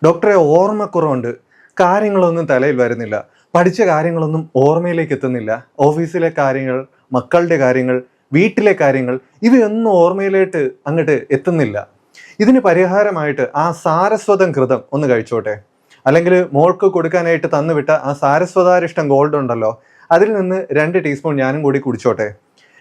ഡോക്ടറെ ഓർമ്മക്കുറവുണ്ട്, കാര്യങ്ങളൊന്നും തലയിൽ വരുന്നില്ല, പഠിച്ച കാര്യങ്ങളൊന്നും ഓർമ്മയിലേക്ക് എത്തുന്നില്ല, ഓഫീസിലെ കാര്യങ്ങൾ, മക്കളുടെ കാര്യങ്ങൾ, വീട്ടിലെ കാര്യങ്ങൾ ഇവയൊന്നും ഓർമ്മയിലേക്ക് അങ്ങോട്ട് എത്തുന്നില്ല. ഇതിന് പരിഹാരമായിട്ട് ആ സാരസ്വതം ഘൃതം ഒന്ന് കഴിച്ചോട്ടെ. അല്ലെങ്കിൽ മോൾക്ക് കൊടുക്കാനായിട്ട് തന്നുവിട്ട ആ സാരസ്വതാരിഷ്ടം ഗോൾഡ് ഉണ്ടല്ലോ, അതിൽ നിന്ന് 2 ടീസ്പൂൺ ഞാനും കൂടി കുടിച്ചോട്ടെ.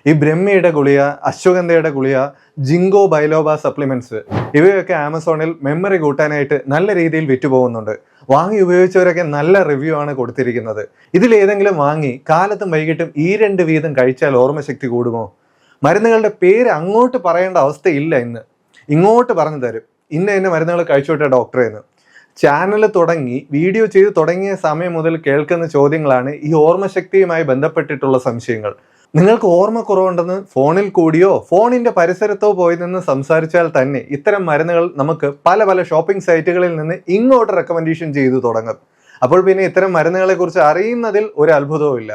ഈ ബ്രഹ്മിയുടെ ഗുളിക, അശ്വഗന്ധയുടെ ഗുളിക, ജിങ്കോ ബൈലോബ സപ്ലിമെന്റ്സ് ഇവയൊക്കെ ആമസോണിൽ മെമ്മറി കൂട്ടാനായിട്ട് നല്ല രീതിയിൽ വിറ്റുപോകുന്നുണ്ട്. വാങ്ങി ഉപയോഗിച്ചവരൊക്കെ നല്ല റിവ്യൂ ആണ് കൊടുത്തിരിക്കുന്നത്. ഇതിലേതെങ്കിലും വാങ്ങി കാലത്തും വൈകിട്ടും ഈ 2 വീതം കഴിച്ചാൽ ഓർമ്മശക്തി കൂടുമോ? മരുന്നുകളുടെ പേര് അങ്ങോട്ട് പറയേണ്ട അവസ്ഥയില്ല. ഇങ്ങോട്ട് പറഞ്ഞു തരും, ഇന്ന മരുന്നുകൾ കഴിച്ചോട്ടെ ഡോക്ടറെ എന്ന്. ചാനൽ തുടങ്ങി വീഡിയോ ചെയ്ത് തുടങ്ങിയ സമയം മുതൽ കേൾക്കുന്ന ചോദ്യങ്ങളാണ് ഈ ഓർമ്മശക്തിയുമായി ബന്ധപ്പെട്ടിട്ടുള്ള സംശയങ്ങൾ. നിങ്ങൾക്ക് ഓർമ്മക്കുറവുണ്ടെന്ന് ഫോണിൽ കൂടിയോ ഫോണിന്റെ പരിസരത്തോ പോയി നിന്ന് സംസാരിച്ചാൽ തന്നെ ഇത്തരം മരുന്നുകൾ നമുക്ക് പല ഷോപ്പിംഗ് സൈറ്റുകളിൽ നിന്ന് ഇങ്ങോട്ട് റെക്കമെൻഡേഷൻ ചെയ്തു തുടങ്ങും. അപ്പോൾ പിന്നെ ഇത്തരം മരുന്നുകളെ കുറിച്ച് അറിയുന്നതിൽ ഒരു അത്ഭുതവും ഇല്ല.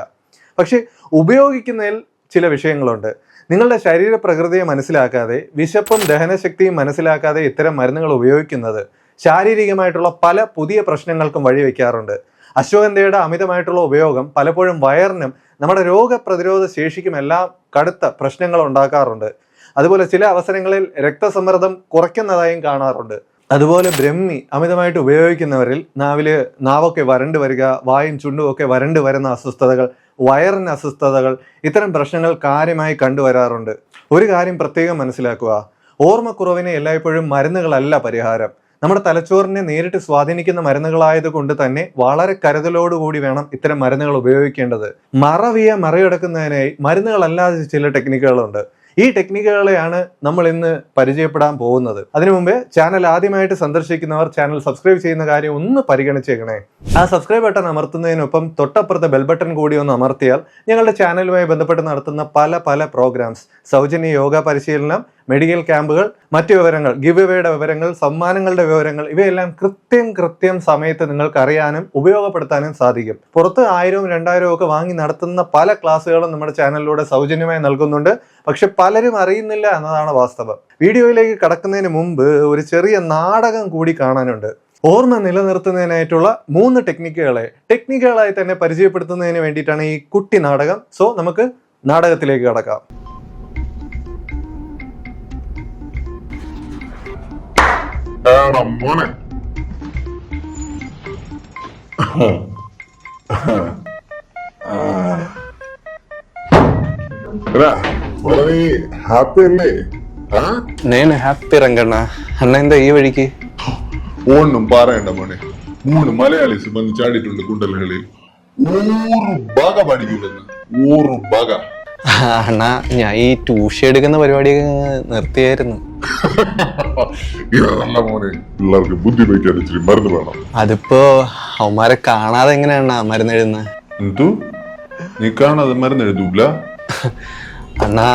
പക്ഷെ ഉപയോഗിക്കുന്നതിൽ ചില വിഷയങ്ങളുണ്ട്. നിങ്ങളുടെ ശരീര പ്രകൃതിയെ മനസ്സിലാക്കാതെ, വിശപ്പും ദഹനശക്തിയും മനസ്സിലാക്കാതെ ഇത്തരം മരുന്നുകൾ ഉപയോഗിക്കുന്നത് ശാരീരികമായിട്ടുള്ള പല പുതിയ പ്രശ്നങ്ങൾക്കും വഴിവെക്കാറുണ്ട്. അശ്വഗന്ധയുടെ അമിതമായിട്ടുള്ള ഉപയോഗം പലപ്പോഴും വയറിനും നമ്മുടെ രോഗപ്രതിരോധ ശേഷിക്കും എല്ലാം കടുത്ത പ്രശ്നങ്ങൾ ഉണ്ടാക്കാറുണ്ട്. അതുപോലെ ചില അവസരങ്ങളിൽ രക്തസമ്മർദ്ദം കുറയ്ക്കുന്നതായും കാണാറുണ്ട്. അതുപോലെ ബ്രഹ്മി അമിതമായിട്ട് ഉപയോഗിക്കുന്നവരിൽ നാവൊക്കെ വരണ്ടു വരിക, വായും ചുണ്ടും ഒക്കെ വരണ്ടു വരുന്ന അസ്വസ്ഥതകൾ, വയറിന് അസ്വസ്ഥതകൾ, ഇത്തരം പ്രശ്നങ്ങൾ കാര്യമായി കണ്ടുവരാറുണ്ട്. ഒരു കാര്യം പ്രത്യേകം മനസ്സിലാക്കുക, ഓർമ്മക്കുറവിന് എല്ലായ്പ്പോഴും മരുന്നുകളല്ല പരിഹാരം. നമ്മുടെ തലച്ചോറിനെ നേരിട്ട് സ്വാധീനിക്കുന്ന മരുന്നുകളായത് കൊണ്ട് തന്നെ വളരെ കരുതലോടുകൂടി വേണം ഇത്തരം മരുന്നുകൾ ഉപയോഗിക്കേണ്ടത്. മറികടക്കുന്നതിനായി മരുന്നുകളല്ലാതെ ചില ടെക്നിക്കുകളുണ്ട്. ഈ ടെക്നിക്കുകളെയാണ് നമ്മൾ ഇന്ന് പരിചയപ്പെടാൻ പോകുന്നത്. അതിനു മുമ്പേ ചാനൽ ആദ്യമായിട്ട് സന്ദർശിക്കുന്നവർ ചാനൽ സബ്സ്ക്രൈബ് ചെയ്യുന്ന കാര്യം ഒന്ന് പരിഗണിച്ചേക്കണേ. ആ സബ്സ്ക്രൈബ് ബട്ടൺ അമർത്തുന്നതിനൊപ്പം തൊട്ടപ്പുറത്തെ ബെൽ ബട്ടൺ കൂടി ഒന്ന് അമർത്തിയാൽ ഞങ്ങളുടെ ചാനലുമായി ബന്ധപ്പെട്ട് നടത്തുന്ന പല പ്രോഗ്രാംസ്, സൗജന്യ യോഗ പരിശീലനം, മെഡിക്കൽ ക്യാമ്പുകൾ, മറ്റു വിവരങ്ങൾ, ഗിവ് എവേയുടെ വിവരങ്ങൾ, സമ്മാനങ്ങളുടെ വിവരങ്ങൾ ഇവയെല്ലാം കൃത്യം സമയത്ത് നിങ്ങൾക്ക് അറിയാനും ഉപയോഗപ്പെടുത്താനും സാധിക്കും. പുറത്ത് 1000, 2000 ഒക്കെ വാങ്ങി നടത്തുന്ന പല ക്ലാസ്സുകളും നമ്മുടെ ചാനലിലൂടെ സൗജന്യമായി നൽകുന്നുണ്ട്. പക്ഷെ പലരും അറിയുന്നില്ല എന്നതാണ് വാസ്തവം. വീഡിയോയിലേക്ക് കടക്കുന്നതിന് മുമ്പ് ഒരു ചെറിയ നാടകം കൂടി കാണാനുണ്ട്. ഓർമ്മ നിലനിർത്തുന്നതിനായിട്ടുള്ള 3 ടെക്നിക്കുകളായി തന്നെ പരിചയപ്പെടുത്തുന്നതിന് വേണ്ടിയിട്ടാണ് ഈ കുട്ടി നാടകം. സോ നമുക്ക് നാടകത്തിലേക്ക് കടക്കാം. മോനെ ഹാപ്പി അല്ലേ? నేను హ్యాపీ రంగಣ್ಣ. అన్న എന്താ ഈ വഴിക്ക്? ഒന്നും പറയണ്ട മോനെ, 3 മലയാളീസ് വന്ന് ചാടിയിട്ടുണ്ട് കുണ്ടലുകളിൽ. ഊറ് ഭാഗ പഠിക്കില്ലെന്ന്, ഊറ് ഭാഗ. അണ്ണാ, ഞാൻ ഈ ട്യൂഷൻ എടുക്കുന്ന പരിപാടിയൊക്കെ നിർത്തിയായിരുന്നു. ഇതല്ല മോനെ, പിള്ളേർക്ക് ബുദ്ധി വയ്ക്കാൻ ഇച്ചിരി മരുന്ന് വേണം. അതിപ്പോ അവന്മാരെ കാണാതെ എങ്ങനെയാണ മരുന്ന് എഴുതുന്നത്? എന്തു നീ കാണാതെ മരുന്ന് എഴുതൂല? അണ്ണാ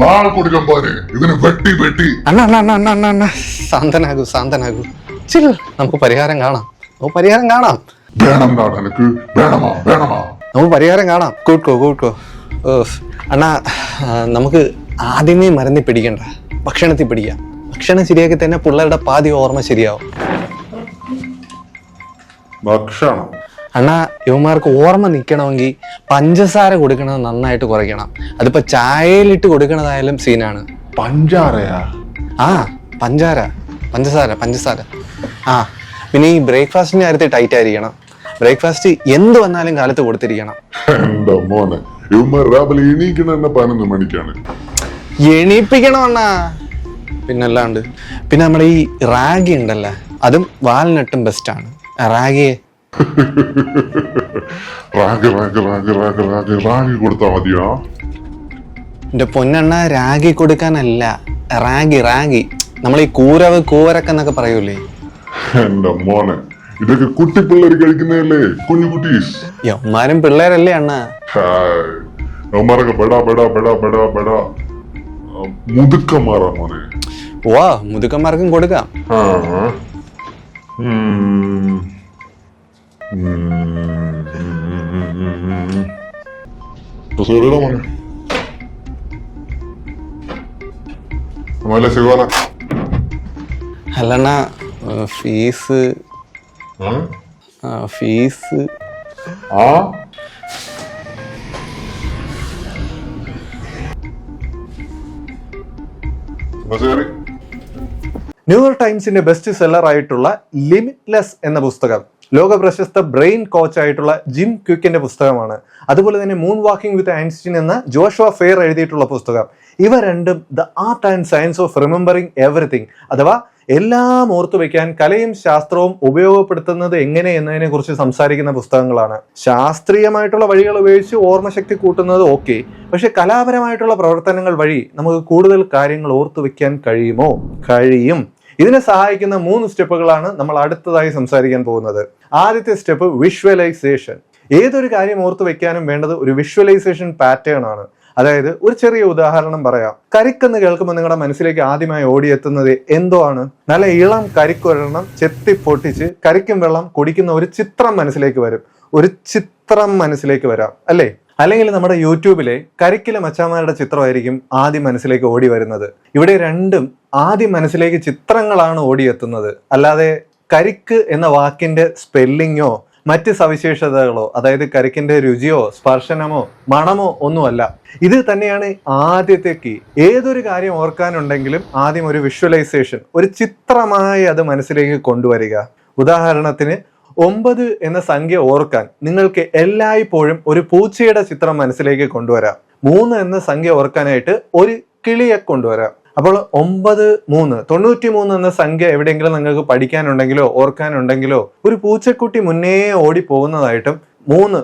നാളെ കൊടുക്കാൻ പോരെ, ഇതിന് വെട്ടി. അണ്ണ സാന്തനാകൂ. ചില നമുക്ക് പരിഹാരം കാണാം. വേണം എനിക്ക്, വേണമാ നമുക്ക് പരിഹാരം കാണാം. കൂട്ടോ. അണ്ണാ, നമുക്ക് ആദ്യമേ മരുന്നിൽ പിടിക്കണ്ട, ഭക്ഷണത്തിൽ പിടിക്കാം. ഭക്ഷണം ശരിയാക്കി തന്നെ പിള്ളേരുടെ പാതി ഓർമ്മ ശരിയാവും. ഭക്ഷണം അണ്ണാ, യുവമാർക്ക് ഓർമ്മ നിൽക്കണമെങ്കിൽ പഞ്ചസാര കൊടുക്കണത് നന്നായിട്ട് കുറയ്ക്കണം. അതിപ്പോ ചായയിലിട്ട് കൊടുക്കണതായാലും സീനാണ്. പഞ്ചാരയാ? ആ, പഞ്ചസാര. ആ, പിന്നെ ഈ ബ്രേക്ക്ഫാസ്റ്റിന്റെ കാര്യത്തിൽ ടൈറ്റ് ആയിരിക്കണം. ബ്രേക്ക്ഫാസ്റ്റ് എന്ത് വന്നാലും കാലത്ത് കൊടുത്തിരിക്കണം. എന്താ മോനെ, ഇവന്മാർ രാവിലെ എണീക്കണ 11 മണിക്കാണ്. എണീപ്പിക്കണം അണ്ണാ, പിന്നല്ലാണ്ട്. പിന്നെ നമ്മുടെ ഈ റാഗി ഉണ്ടല്ലോ, അതും വാൽനട്ടും ബെസ്റ്റാണ്. റാഗി കൊടുത്താ മതിയോ? എന്റെ പൊന്നെണ്ണ, രാഗി കൊടുക്കാനല്ല, റാഗി. നമ്മൾ ഈ കൂരക്ക എന്നൊക്കെ പറയൂലേ. എന്റെ മോനെ, ഇതൊക്കെ കുട്ടി പിള്ളേർ കഴിക്കുന്നതല്ലേ, കുഞ്ഞു കുട്ടീസ്. യവന്മാരും പിള്ളേരല്ലേ അണ്ണ? യവന്മാരൊക്കെ ബെടാ മുതുക്കന്മാരാ മോനെ. വാ, മുതുക്കന്മാർക്കും കൊടുക്കാം. അല്ലണ്ണ, ഫീസ് ഫീസ് ആ ബസേറി ന്യൂയോർക്ക് ടൈംസിന്റെ ബെസ്റ്റ് സെല്ലർ ആയിട്ടുള്ള ലിമിറ്റ്ലെസ് എന്ന പുസ്തകം ലോക പ്രശസ്ത ബ്രെയിൻ കോച്ച് ആയിട്ടുള്ള ജിം ക്വിക്കിന്റെ പുസ്തകമാണ്. അതുപോലെ തന്നെ മൂൺ വാക്കിംഗ് വിത്ത് ഐൻസ്റ്റീൻ എന്ന ജോഷുവ ഫെയർ എഴുതിയിട്ടുള്ള പുസ്തകം. ഇവ രണ്ടും the art and science of remembering everything, അഥവാ എല്ലാം ഓർത്തു വെക്കാൻ കലയും ശാസ്ത്രവും ഉപയോഗപ്പെടുത്തുന്നത് എങ്ങനെ എന്നതിനെ കുറിച്ച് സംസാരിക്കുന്ന പുസ്തകങ്ങളാണ്. ശാസ്ത്രീയമായിട്ടുള്ള വഴികൾ ഉപയോഗിച്ച് ഓർമ്മശക്തി കൂട്ടുന്നത് ഓക്കെ, പക്ഷെ കലാപരമായിട്ടുള്ള പ്രവർത്തനങ്ങൾ വഴി നമുക്ക് കൂടുതൽ കാര്യങ്ങൾ ഓർത്തു വെക്കാൻ കഴിയുമോ? കഴിയും. ഇതിനെ സഹായിക്കുന്ന 3 സ്റ്റെപ്പുകളാണ് നമ്മൾ അടുത്തതായി സംസാരിക്കാൻ പോകുന്നത്. ആദ്യത്തെ സ്റ്റെപ്പ് വിഷ്വലൈസേഷൻ. ഏതൊരു കാര്യം ഓർത്തു വെക്കാനും വേണ്ടത് ഒരു വിഷ്വലൈസേഷൻ പാറ്റേൺ ആണ്. അതായത് ഒരു ചെറിയ ഉദാഹരണം പറയാം. കരിക്കെന്ന് കേൾക്കുമ്പോൾ നിങ്ങളുടെ മനസ്സിലേക്ക് ആദ്യമായി ഓടിയെത്തുന്നത് എന്തോ ആണ്? നല്ല ഇളം കരിക്കൊരെണ്ണം ചെത്തി പൊട്ടിച്ച് കരിക്കും വെള്ളം കുടിക്കുന്ന ഒരു ചിത്രം മനസ്സിലേക്ക് വരും. ഒരു ചിത്രം മനസ്സിലേക്ക് വരാം അല്ലേ? അല്ലെങ്കിൽ നമ്മുടെ യൂട്യൂബിലെ കരിക്കിലെ മച്ചാന്മാരുടെ ചിത്രമായിരിക്കും ആദ്യം മനസ്സിലേക്ക് ഓടി വരുന്നത്. ഇവിടെ രണ്ടും ആദ്യം മനസ്സിലേക്ക് ചിത്രങ്ങളാണ് ഓടിയെത്തുന്നത്, അല്ലാതെ കരിക്ക് എന്ന വാക്കിന്റെ സ്പെല്ലിങ്ങോ മറ്റ് സവിശേഷതകളോ, അതായത് കരിക്കിന്റെ രുചിയോ സ്പർശനമോ മണമോ ഒന്നുമല്ല. ഇത് തന്നെയാണ് ആദ്യത്തെ കീ. ഏതൊരു കാര്യം ഓർക്കാനുണ്ടെങ്കിലും ആദ്യം ഒരു വിഷ്വലൈസേഷൻ, ഒരു ചിത്രമായി അത് മനസ്സിലേക്ക് കൊണ്ടുവരിക. ഉദാഹരണത്തിന് 9 എന്ന സംഖ്യ ഓർക്കാൻ നിങ്ങൾക്ക് എല്ലായ്പ്പോഴും ഒരു പൂച്ചയുടെ ചിത്രം മനസ്സിലേക്ക് കൊണ്ടുവരാം. 3 എന്ന സംഖ്യ ഓർക്കാനായിട്ട് ഒരു കിളിയെ കൊണ്ടുവരാം. അപ്പോൾ 9, 3, 93 എന്ന സംഖ്യ എവിടെയെങ്കിലും നിങ്ങൾക്ക് പഠിക്കാനുണ്ടെങ്കിലോ ഓർക്കാനുണ്ടെങ്കിലോ ഒരു പൂച്ചക്കുട്ടി മുന്നേ ഓടി പോകുന്നതായിട്ടും 3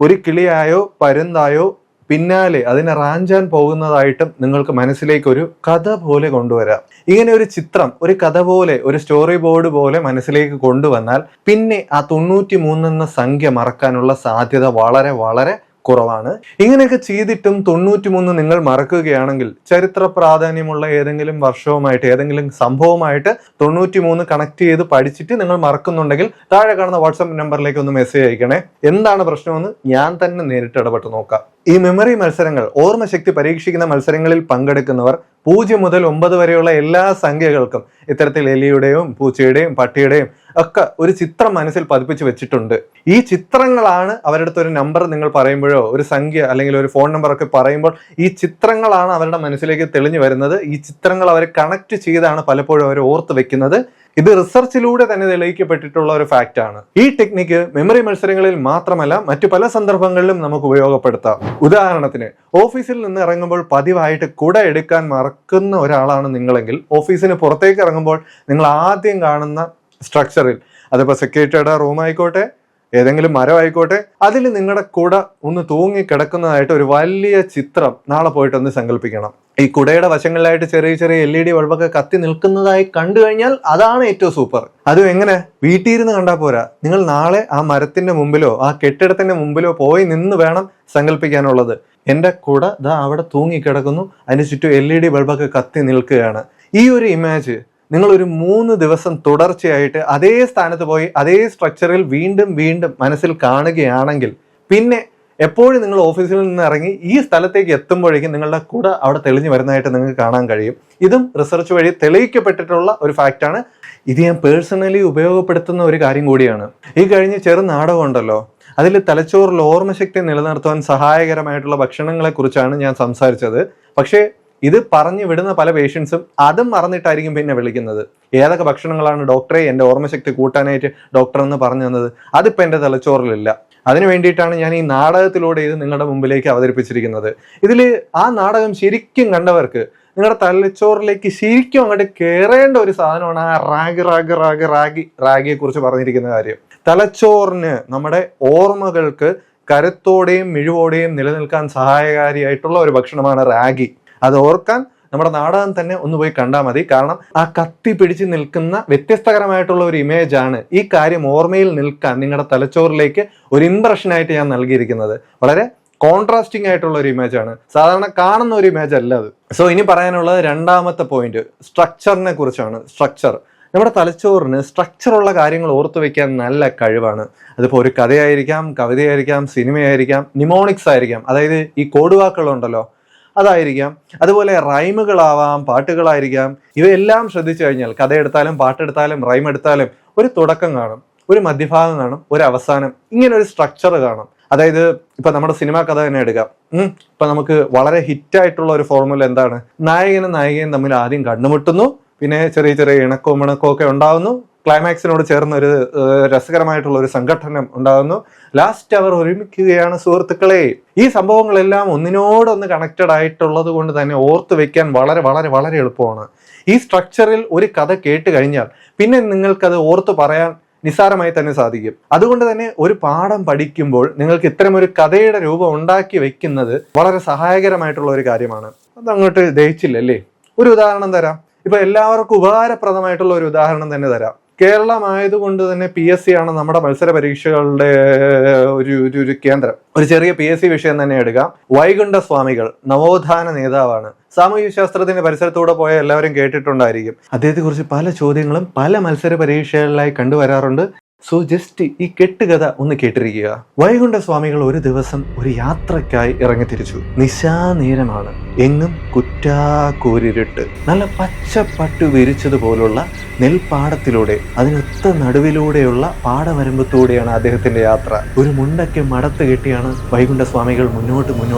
ഒരു കിളിയായോ പരുന്തായോ പിന്നാലെ അതിനെ റാഞ്ചാൻ പോകുന്നതായിട്ടും നിങ്ങൾക്ക് മനസ്സിലേക്ക് ഒരു കഥ പോലെ കൊണ്ടുവരാം. ഇങ്ങനെ ഒരു ചിത്രം, ഒരു കഥ പോലെ, ഒരു സ്റ്റോറി ബോർഡ് പോലെ മനസ്സിലേക്ക് കൊണ്ടുവന്നാൽ പിന്നെ ആ 93 എന്ന സംഖ്യ മറക്കാനുള്ള സാധ്യത വളരെ വളരെ കുറവാണ്. ഇങ്ങനെയൊക്കെ ചെയ്തിട്ടും 93 നിങ്ങൾ മറക്കുകയാണെങ്കിൽ ചരിത്ര പ്രാധാന്യമുള്ള ഏതെങ്കിലും വർഷവുമായിട്ട് ഏതെങ്കിലും സംഭവമായിട്ട് 93 കണക്ട് ചെയ്ത് പഠിച്ചിട്ട് നിങ്ങൾ മറക്കുന്നുണ്ടെങ്കിൽ താഴെ കാണുന്ന വാട്സാപ്പ് നമ്പറിലേക്ക് ഒന്ന് മെസ്സേജ് അയക്കണേ. എന്താണ് പ്രശ്നമെന്ന് ഞാൻ തന്നെ നേരിട്ട് ഇടപെട്ട് നോക്കാം. ഈ മെമ്മറി മത്സരങ്ങൾ, ഓർമ്മശക്തി പരീക്ഷിക്കുന്ന മത്സരങ്ങളിൽ പങ്കെടുക്കുന്നവർ 0 മുതൽ 9 വരെയുള്ള എല്ലാ സംഖ്യകൾക്കും ഇത്തരത്തിൽ എലിയുടെയും പൂച്ചയുടെയും പട്ടിയുടെയും ഒക്കെ ഒരു ചിത്രം മനസ്സിൽ പതിപ്പിച്ച് വെച്ചിട്ടുണ്ട്. ഈ ചിത്രങ്ങളാണ് അവരുടെ അടുത്ത് ഒരു നമ്പർ നിങ്ങൾ പറയുമ്പോഴോ ഒരു സംഖ്യ അല്ലെങ്കിൽ ഒരു ഫോൺ നമ്പർ ഒക്കെ പറയുമ്പോൾ ഈ ചിത്രങ്ങളാണ് അവരുടെ മനസ്സിലേക്ക് തെളിഞ്ഞു വരുന്നത്. ഈ ചിത്രങ്ങൾ അവർ കണക്ട് ചെയ്താണ് പലപ്പോഴും അവർ ഓർത്ത് വെക്കുന്നത്. ഇത് റിസർച്ചിലൂടെ തന്നെ തെളിയിക്കപ്പെട്ടിട്ടുള്ള ഒരു ഫാക്റ്റ് ആണ്. ഈ ടെക്നിക്ക് മെമ്മറി മത്സരങ്ങളിൽ മാത്രമല്ല മറ്റു പല സന്ദർഭങ്ങളിലും നമുക്ക് ഉപയോഗപ്പെടുത്താം. ഉദാഹരണത്തിന് ഓഫീസിൽ നിന്ന് ഇറങ്ങുമ്പോൾ പതിവായിട്ട് കുട എടുക്കാൻ മറക്കുന്ന ഒരാളാണ് നിങ്ങളെങ്കിൽ ഓഫീസിന് പുറത്തേക്ക് ഇറങ്ങുമ്പോൾ നിങ്ങൾ ആദ്യം കാണുന്ന സ്ട്രക്ചറിൽ, അതിപ്പോൾ സെക്രട്ടറിയുടെ റൂം ആയിക്കോട്ടെ ഏതെങ്കിലും മരം ആയിക്കോട്ടെ, അതിൽ നിങ്ങളുടെ കുട ഒന്ന് തൂങ്ങി കിടക്കുന്നതായിട്ട് ഒരു വലിയ ചിത്രം നാളെ പോയിട്ടൊന്ന് സങ്കല്പിക്കണം. ഈ കുടയുടെ വശങ്ങളിലായിട്ട് ചെറിയ ചെറിയ LED ബൾബൊക്കെ കത്തി നിൽക്കുന്നതായി കണ്ടു കഴിഞ്ഞാൽ അതാണ് ഏറ്റവും സൂപ്പർ. അതും എങ്ങനെ? വീട്ടിൽ ഇരുന്ന് കണ്ടാൽ പോരാ, നിങ്ങൾ നാളെ ആ മരത്തിന്റെ മുമ്പിലോ ആ കെട്ടിടത്തിന്റെ മുമ്പിലോ പോയി നിന്ന് വേണം സങ്കല്പിക്കാനുള്ളത്. എൻ്റെ കുട ദാ അവിടെ തൂങ്ങി കിടക്കുന്നു, അതിന് ചുറ്റും LED ബൾബൊക്കെ കത്തി നിൽക്കുകയാണ്. ഈ ഒരു ഇമേജ് നിങ്ങൾ ഒരു 3 ദിവസം തുടർച്ചയായിട്ട് അതേ സ്ഥാനത്ത് പോയി അതേ സ്ട്രക്ചറിൽ വീണ്ടും വീണ്ടും മനസ്സിൽ കാണുകയാണെങ്കിൽ പിന്നെ എപ്പോഴും നിങ്ങൾ ഓഫീസിൽ നിന്ന് ഇറങ്ങി ഈ സ്ഥലത്തേക്ക് എത്തുമ്പോഴേക്കും നിങ്ങളുടെ കുട അവിടെ തെളിഞ്ഞു വരുന്നതായിട്ട് നിങ്ങൾക്ക് കാണാൻ കഴിയും. ഇതും റിസർച്ച് വഴി തെളിയിക്കപ്പെട്ടിട്ടുള്ള ഒരു ഫാക്റ്റാണ്. ഇത് ഞാൻ പേഴ്സണലി ഉപയോഗപ്പെടുത്തുന്ന ഒരു കാര്യം കൂടിയാണ്. ഈ കഴിഞ്ഞ ചെറു നാടകം ഉണ്ടല്ലോ, അതിൽ തലച്ചോറിൽ ഓർമ്മശക്തി നിലനിർത്തുവാൻ സഹായകരമായിട്ടുള്ള ഭക്ഷണങ്ങളെ കുറിച്ചാണ് ഞാൻ സംസാരിച്ചത്. പക്ഷേ ഇത് പറഞ്ഞു വിടുന്ന പല പേഷ്യൻസും അതും മറന്നിട്ടായിരിക്കും പിന്നെ വിളിക്കുന്നത്. ഏതൊക്കെ ഭക്ഷണങ്ങളാണ് ഡോക്ടറെ എൻ്റെ ഓർമ്മശക്തി കൂട്ടാനായിട്ട് ഡോക്ടർ എന്ന് പറഞ്ഞു തന്നത്? അതിപ്പോൾ എൻ്റെ തലച്ചോറിലില്ല. അതിനു വേണ്ടിയിട്ടാണ് ഞാൻ ഈ നാടകത്തിലൂടെ ഇത് നിങ്ങളുടെ മുമ്പിലേക്ക് അവതരിപ്പിച്ചിരിക്കുന്നത്. ഇതിൽ ആ നാടകം ശരിക്കും കണ്ടവർക്ക് നിങ്ങളുടെ തലച്ചോറിലേക്ക് ശരിക്കും അങ്ങോട്ട് കയറേണ്ട ഒരു സാധനമാണ് ആ റാഗിയെ കുറിച്ച് പറഞ്ഞിരിക്കുന്ന കാര്യം. തലച്ചോറിന്, നമ്മുടെ ഓർമ്മകൾക്ക് കരുത്തോടെയും മിഴിവോടെയും നിലനിൽക്കാൻ സഹായകാരിയായിട്ടുള്ള ഒരു ഭക്ഷണമാണ് റാഗി. അത് ഓർക്കാൻ നമ്മുടെ നാടകം തന്നെ ഒന്ന് പോയി കണ്ടാൽ മതി. കാരണം ആ കത്തി പിടിച്ച് നിൽക്കുന്ന വ്യത്യസ്തകരമായിട്ടുള്ള ഒരു ഇമേജ് ആണ് ഈ കാര്യം ഓർമ്മയിൽ നിൽക്കാൻ നിങ്ങളുടെ തലച്ചോറിലേക്ക് ഒരു ഇംപ്രഷനായിട്ട് ഞാൻ നൽകിയിരിക്കുന്നത്. വളരെ കോൺട്രാസ്റ്റിംഗ് ആയിട്ടുള്ള ഒരു ഇമേജ് ആണ്, സാധാരണ കാണുന്ന ഒരു ഇമേജ് അല്ല അത്. സോ ഇനി പറയാനുള്ളത് രണ്ടാമത്തെ പോയിന്റ് സ്ട്രക്ചറിനെ കുറിച്ചാണ്. സ്ട്രക്ചർ, നമ്മുടെ തലച്ചോറിന് സ്ട്രക്ചറുള്ള കാര്യങ്ങൾ ഓർത്തു വെക്കാൻ നല്ല കഴിവാണ്. അതിപ്പോൾ ഒരു കഥയായിരിക്കാം, കവിതയായിരിക്കാം, സിനിമയായിരിക്കാം, നിമോണിക്സ് ആയിരിക്കാം, അതായത് ഈ കോഡ് വാക്കുകളുണ്ടല്ലോ, അതായിരിക്കാം. അതുപോലെ റൈമുകളാവാം, പാട്ടുകളായിരിക്കാം. ഇവയെല്ലാം ശ്രദ്ധിച്ചു കഴിഞ്ഞാൽ കഥയെടുത്താലും പാട്ടെടുത്താലും റൈം എടുത്താലും ഒരു തുടക്കം കാണും, ഒരു മധ്യഭാഗം കാണും, ഒരു അവസാനം, ഇങ്ങനെ ഒരു സ്ട്രക്ചർ കാണും. അതായത് ഇപ്പൊ നമ്മുടെ സിനിമാ കഥ തന്നെ എടുക്കാം. ഇപ്പൊ നമുക്ക് വളരെ ഹിറ്റായിട്ടുള്ള ഒരു ഫോർമുല എന്താണ്? നായകനും നായികയും തമ്മിൽ ആദ്യം കണ്ടുമുട്ടുന്നു, പിന്നെ ചെറിയ ചെറിയ ഇണക്കവും ഇണക്കവും ഒക്കെ ഉണ്ടാവുന്നു, ക്ലൈമാക്സിനോട് ചേർന്ന് ഒരു രസകരമായിട്ടുള്ള ഒരു സംഘടനം ഉണ്ടാകുന്നു, ലാസ്റ്റ് അവർ ഒരുമിക്കുകയാണ് സുഹൃത്തുക്കളെ. ഈ സംഭവങ്ങളെല്ലാം ഒന്നിനോടൊന്ന് കണക്റ്റഡ് ആയിട്ടുള്ളത് കൊണ്ട് തന്നെ ഓർത്ത് വെക്കാൻ വളരെ വളരെ വളരെ എളുപ്പമാണ്. ഈ സ്ട്രക്ചറിൽ ഒരു കഥ കേട്ട് കഴിഞ്ഞാൽ പിന്നെ നിങ്ങൾക്കത് ഓർത്ത് പറയാൻ നിസ്സാരമായി തന്നെ സാധിക്കും. അതുകൊണ്ട് തന്നെ ഒരു പാഠം പഠിക്കുമ്പോൾ നിങ്ങൾക്ക് ഇത്തരം ഒരു കഥയുടെ രൂപം ഉണ്ടാക്കി വെക്കുന്നത് വളരെ സഹായകരമായിട്ടുള്ള ഒരു കാര്യമാണ്. അതങ്ങോട്ട് ദഹിച്ചില്ലല്ലേ? ഒരു ഉദാഹരണം തരാം. ഇപ്പൊ എല്ലാവർക്കും ഉപകാരപ്രദമായിട്ടുള്ള ഒരു ഉദാഹരണം തന്നെ തരാം. കേരളമായതുകൊണ്ട് തന്നെ PSC ആണ് നമ്മുടെ മത്സര പരീക്ഷകളുടെ ഒരു കേന്ദ്രം. ഒരു ചെറിയ PSC വിഷയം തന്നെ എടുക്കാം. വൈകുണ്ഠ സ്വാമികൾ നവോത്ഥാന നേതാവാണ്. സാമൂഹ്യ ശാസ്ത്രത്തിന്റെ പരിസരത്തൂടെ പോയ എല്ലാവരും കേട്ടിട്ടുണ്ടായിരിക്കും. അദ്ദേഹത്തെ കുറിച്ച് പല ചോദ്യങ്ങളും പല മത്സര പരീക്ഷകളിലായി കണ്ടുവരാറുണ്ട്. സോ ജസ്റ്റ് ഈ കെട്ടുകഥ ഒന്ന് കേട്ടിരിക്കുക. വൈകുണ്ഠ സ്വാമികൾ ഒരു ദിവസം ഒരു യാത്രക്കായി ഇറങ്ങിത്തിരിച്ചു. നിശാനേരമാണ്. എങ്ങും കുറ്റാക്കൂരിരുട്ട്. നല്ല പച്ചപ്പട്ടു വിരിച്ചതുപോലുള്ള നെൽപ്പാടത്തിലൂടെ അതിനൊത്ത നടുവിലൂടെയുള്ള പാടവരമ്പത്തൂടെയാണ് അദ്ദേഹത്തിന്റെ യാത്ര. ഒരു മുണ്ടയ്ക്ക് മടത്ത് കെട്ടിയാണ് വൈകുണ്ഠ സ്വാമികൾ മുന്നോട്ട്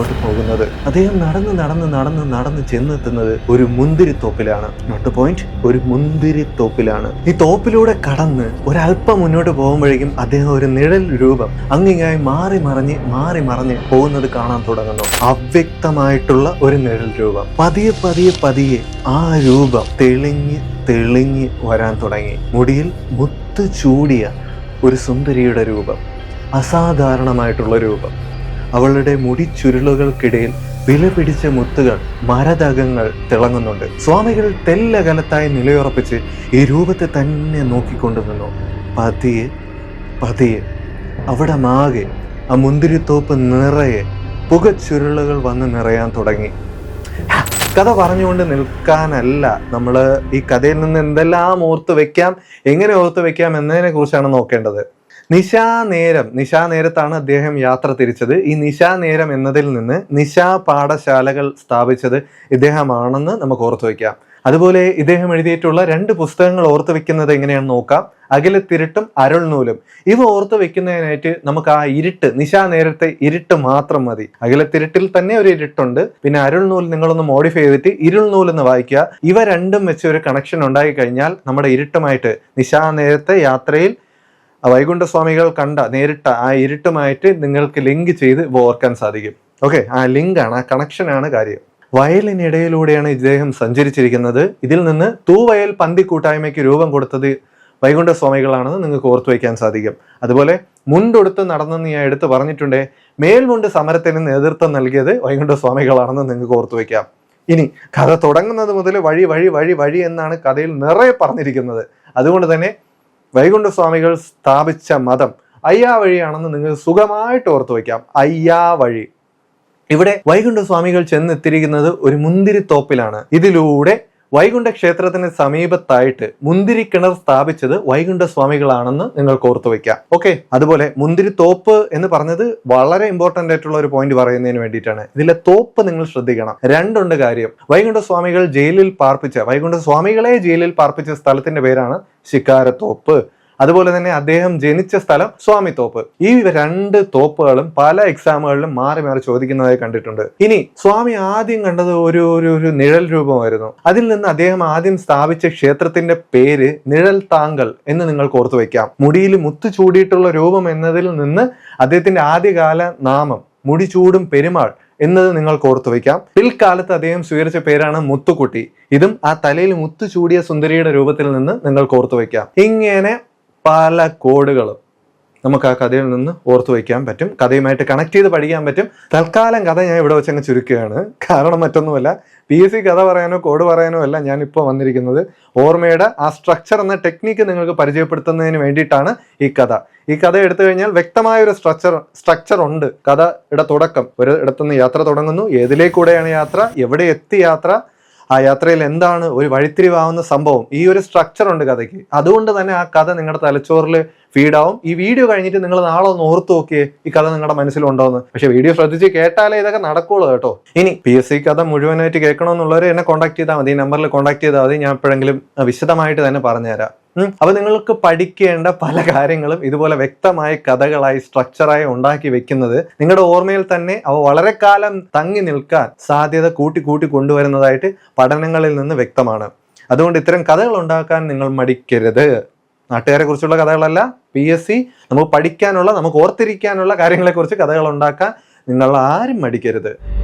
പോകുന്നത്. അദ്ദേഹം നടന്ന് ചെന്നെത്തുന്നത് ഒരു മുന്തിരിത്തോപ്പിലാണ്. നോട്ട് പോയിന്റ്, ഒരു മുന്തിരിത്തോപ്പിലാണ്. ഈ തോപ്പിലൂടെ കടന്ന് ഒരല്പം മുന്നോട്ട് പോകുമ്പോഴേക്കും അദ്ദേഹം ഒരു നിഴൽ രൂപം അങ്ങിങ്ങായി മാറി മറിഞ്ഞ് പോകുന്നത് കാണാൻ തുടങ്ങുന്നു. അവ്യക്തമായിട്ടുള്ള ഒരു നിഴൽ രൂപം. പതിയെ ആ രൂപം തെളിഞ്ഞ് വരാൻ തുടങ്ങി. മുടിയിൽ മുത്ത് ചൂടിയ ഒരു സുന്ദരിയുടെ രൂപം, അസാധാരണമായിട്ടുള്ള രൂപം. അവളുടെ മുടി ചുരുളുകൾക്കിടയിൽ വില പിടിച്ച മുത്തുകൾ, മരതകങ്ങൾ തിളങ്ങുന്നുണ്ട്. സ്വാമികൾ തെല്ലകലത്തായി നിലയുറപ്പിച്ച് ഈ രൂപത്തെ തന്നെ നോക്കിക്കൊണ്ടു നിന്നു. പതിയെ അവിടെ മാകെ ആ മുന്തിരിത്തോപ്പ് നിറയെ പുകച്ചുരുളുകൾ വന്ന് നിറയാൻ തുടങ്ങി. കഥ പറഞ്ഞുകൊണ്ട് നിൽക്കാനല്ല നമ്മൾ ഈ കഥയിൽ നിന്ന് എന്തെല്ലാം ഓർത്ത് വെക്കാം, എങ്ങനെ ഓർത്ത് വെക്കാം എന്നതിനെ കുറിച്ചാണ് നോക്കേണ്ടത്. നിശാനേരത്താണ് അദ്ദേഹം യാത്ര തിരിച്ചത്. ഈ നിശാനേരം എന്നതിൽ നിന്ന് നിശാ പാഠശാലകൾ സ്ഥാപിച്ചത് ഇദ്ദേഹമാണെന്ന് നമുക്ക് ഓർത്തു വെക്കാം. അതുപോലെ ഇദ്ദേഹം എഴുതിയിട്ടുള്ള 2 പുസ്തകങ്ങൾ ഓർത്തു വെക്കുന്നത് എങ്ങനെയാണെന്ന് നോക്കാം. അകലത്തിരുട്ടും അരുൾനൂലും. ഇവ ഓർത്തു വെക്കുന്നതിനായിട്ട് നമുക്ക് ആ ഇരുട്ട്, നിശാനേരത്തെ ഇരുട്ട് മാത്രം മതി. അകലത്തിരുട്ടിൽ തന്നെ ഒരു ഇരുട്ടുണ്ട്. പിന്നെ അരുൾനൂൽ നിങ്ങളൊന്ന് മോഡിഫൈ ചെയ്തിട്ട് ഇരുൾനൂൽ എന്ന് വായിക്കുക. ഇവ രണ്ടും വെച്ച് ഒരു കണക്ഷൻ ഉണ്ടായി കഴിഞ്ഞാൽ നമ്മുടെ ഇരുട്ടുമായിട്ട്, നിശാനേരത്തെ യാത്രയിൽ വൈകുണ്ഠ സ്വാമികൾ കണ്ട നേരിട്ട ആ ഇരുട്ടുമായിട്ട് നിങ്ങൾക്ക് ലിങ്ക് ചെയ്ത് ഓർക്കാൻ സാധിക്കും. ഓക്കെ, ആ ലിങ്കാണ്, ആ കണക്ഷനാണ് കാര്യം. വയലിനിടയിലൂടെയാണ് ഇദ്ദേഹം സഞ്ചരിച്ചിരിക്കുന്നത്. ഇതിൽ നിന്ന് തൂവയൽ പന്തി കൂട്ടായ്മയ്ക്ക് രൂപം കൊടുത്തത് വൈകുണ്ഠ സ്വാമികളാണെന്ന് നിങ്ങൾക്ക് ഓർത്തു വയ്ക്കാൻ സാധിക്കും. അതുപോലെ മുണ്ടൊടുത്ത് നടന്നെന്ന് ഞാൻ എടുത്ത് പറഞ്ഞിട്ടുണ്ട്. മേൽമുണ്ട് സമരത്തിന് നേതൃത്വം നൽകിയത് വൈകുണ്ഠ സ്വാമികളാണെന്ന് നിങ്ങൾക്ക് ഓർത്തു വയ്ക്കാം. ഇനി കഥ തുടങ്ങുന്നത് മുതൽ വഴി എന്നാണ് കഥയിൽ നിറയെ പറഞ്ഞിരിക്കുന്നത്. അതുകൊണ്ട് തന്നെ വൈകുണ്ഠ സ്വാമികൾ സ്ഥാപിച്ച മതം അയ്യാ വഴിയാണെന്ന് നിങ്ങൾക്ക് സുഖമായിട്ട് ഓർത്തു വയ്ക്കാം. അയ്യാ വഴി. ഇവിടെ വൈകുണ്ഠ സ്വാമികൾ ചെന്നെത്തിയിരിക്കുന്നത് ഒരു മുന്തിരിത്തോപ്പിലാണ്. ഇതിലൂടെ വൈകുണ്ഠ ക്ഷേത്രത്തിന് സമീപത്തായിട്ട് മുന്തിരിക്കിണർ സ്ഥാപിച്ചത് വൈകുണ്ഠ സ്വാമികളാണെന്ന് നിങ്ങൾക്ക് ഓർത്തു വെക്കാം. ഓക്കെ, അതുപോലെ മുന്തിരിത്തോപ്പ് എന്ന് പറഞ്ഞത് വളരെ ഇമ്പോർട്ടന്റ് ആയിട്ടുള്ള ഒരു പോയിന്റ് പറയുന്നതിന് വേണ്ടിയിട്ടാണ്. ഇതിലെ തോപ്പ് നിങ്ങൾ ശ്രദ്ധിക്കണം. 2 ഉണ്ട് കാര്യം. വൈകുണ്ഠ സ്വാമികളെ ജയിലിൽ പാർപ്പിച്ച സ്ഥലത്തിന്റെ പേരാണ് ശിക്കാരത്തോപ്പ്. അതുപോലെ തന്നെ അദ്ദേഹം ജനിച്ച സ്ഥലം സ്വാമിത്തോപ്പ്. ഈ 2 തോപ്പുകളും പല എക്സാമുകളിലും മാറി ചോദിക്കുന്നതായി കണ്ടിട്ടുണ്ട്. ഇനി സ്വാമി ആദ്യം കണ്ടത് ഒരു നിഴൽ രൂപമായിരുന്നു. അതിൽ നിന്ന് അദ്ദേഹം ആദ്യം സ്ഥാപിച്ച ക്ഷേത്രത്തിന്റെ പേര് നിഴൽ താങ്കൽ എന്ന് നിങ്ങൾക്ക് ഓർത്തു വയ്ക്കാം. മുടിയിൽ മുത്തു ചൂടിയിട്ടുള്ള രൂപം എന്നതിൽ നിന്ന് അദ്ദേഹത്തിന്റെ ആദ്യകാല നാമം മുടി ചൂടും പെരുമാൾ എന്നത് നിങ്ങൾക്ക് ഓർത്തു വയ്ക്കാം. പിൽക്കാലത്ത് അദ്ദേഹം സ്വീകരിച്ച പേരാണ് മുത്തുക്കുട്ടി. ഇതും ആ തലയിൽ മുത്തു ചൂടിയ സുന്ദരിയുടെ രൂപത്തിൽ നിന്ന് നിങ്ങൾക്ക് ഓർത്തു വയ്ക്കാം. ഇങ്ങനെ പല കോഡുകളും നമുക്ക് ആ കഥയിൽ നിന്ന് ഓർത്തു വയ്ക്കാൻ പറ്റും. കഥയുമായിട്ട് കണക്ട് ചെയ്ത് പഠിക്കാൻ പറ്റും. തൽക്കാലം കഥ ഞാൻ ഇവിടെ വെച്ചങ്ങ് ചുരുക്കുകയാണ്. കാരണം മറ്റൊന്നുമല്ല, PSC കഥ പറയാനോ കോഡ് പറയാനോ അല്ല ഞാൻ ഇപ്പോൾ വന്നിരിക്കുന്നത്. ഓർമ്മയുടെ ആ സ്ട്രക്ചർ എന്ന ടെക്നിക്ക് നിങ്ങൾക്ക് പരിചയപ്പെടുത്തുന്നതിന് വേണ്ടിയിട്ടാണ് ഈ കഥ. ഈ കഥ എടുത്തു കഴിഞ്ഞാൽ വ്യക്തമായൊരു സ്ട്രക്ചർ ഉണ്ട്. കഥയുടെ തുടക്കം, ഒരു ഇടത്തുനിന്ന് യാത്ര തുടങ്ങുന്നു, ഏതിലേക്കൂടെയാണ് യാത്ര, എവിടെ എത്തി യാത്ര, ആ യാത്രയിൽ എന്താണ് ഒരു വഴിത്തിരിവാവുന്ന സംഭവം, ഈ ഒരു സ്ട്രക്ചർ ഉണ്ട് കഥയ്ക്ക്. അതുകൊണ്ട് തന്നെ ആ കഥ നിങ്ങളുടെ തലച്ചോറിൽ ഫീഡാവും. ഈ വീഡിയോ കഴിഞ്ഞിട്ട് നിങ്ങൾ നാളെ ഒന്ന് ഓർത്ത് നോക്കിയേ ഈ കഥ നിങ്ങളുടെ മനസ്സിലുണ്ടോന്ന്. പക്ഷെ വീഡിയോ ശ്രദ്ധിച്ച് കേട്ടാലേ ഇതൊക്കെ നടക്കുള്ളൂ കേട്ടോ. ഇനി PSC കഥ മുഴുവനായിട്ട് കേൾക്കണമെന്നുള്ളവർ എന്നെ കോൺടാക്ട് ചെയ്താൽ മതി, ഈ നമ്പറിൽ കോൺടാക്ട് ചെയ്താൽ മതി. ഞാൻ എപ്പോഴെങ്കിലും വിശദമായിട്ട് തന്നെ പറഞ്ഞുതരാം. അപ്പൊ നിങ്ങൾക്ക് പഠിക്കേണ്ട പല കാര്യങ്ങളും ഇതുപോലെ വ്യക്തമായ കഥകളായി സ്ട്രക്ചറായി ഉണ്ടാക്കി വെക്കുന്നത് നിങ്ങളുടെ ഓർമ്മയിൽ തന്നെ അവ വളരെ കാലം തങ്ങി നിൽക്കാൻ സാധ്യത കൂട്ടി കൊണ്ടുവരുന്നതായിട്ട് പഠനങ്ങളിൽ നിന്ന് വ്യക്തമാണ്. അതുകൊണ്ട് ഇത്തരം കഥകൾ ഉണ്ടാക്കാൻ നിങ്ങൾ മടിക്കരുത്. നാട്ടുകാരെ കുറിച്ചുള്ള കഥകളല്ല, PSC നമുക്ക് പഠിക്കാനുള്ള, നമുക്ക് ഓർത്തിരിക്കാനുള്ള കാര്യങ്ങളെക്കുറിച്ച് കഥകൾ ഉണ്ടാക്കാൻ നിങ്ങൾ ആരും മടിക്കരുത്.